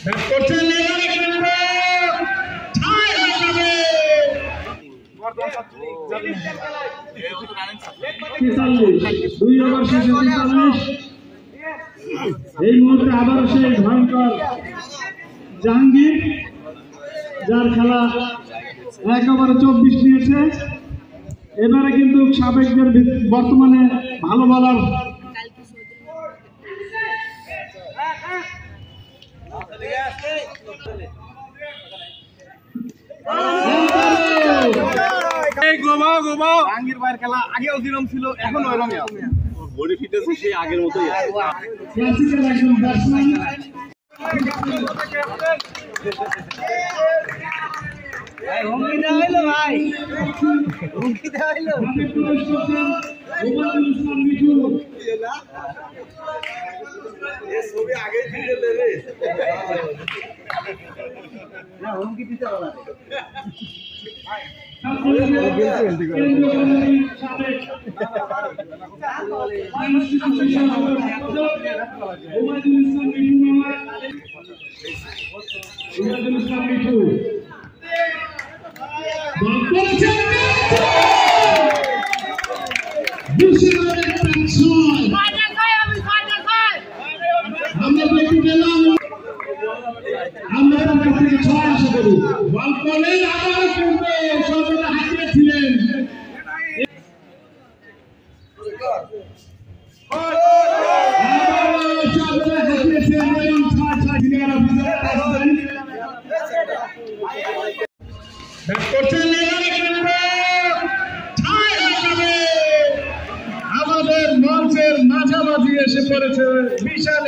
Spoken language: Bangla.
ব্যাট করছেন এবারে কিন্তু ছাই হয়ে যাবে। 2 ওভার শেষে 43। এই মুহূর্তে আবারও সেই ভয়ঙ্কর জাহাঙ্গীর, যার খেলা 1 ওভারে 24 নিয়েছে। এবারে কিন্তু সাবেকদের বর্তমানে ভালো বলার জাহাঙ্গীর ভাইয়ের খেলা আগেও যেরকম ছিল এখনো এরকমই আছে। বডি ফিটনেস সেই আগের মতোই আছে। ক্লাসিক্যাল একজন ব্যাটসম্যান। হুমকি দেওয়া হইলো ভাই, হুমকি দেওয়া হইলো। ছবি আগে দিলে রে, না হুমকি দিতে বলা আমরা তার কাছ থেকে 6 আশা করি। বল করলেন আবারও কিন্তু সর্বদা হারিয়েছিলেন। আমাদের মঞ্চের মাঝামাঝি এসে পড়েছে বিশাল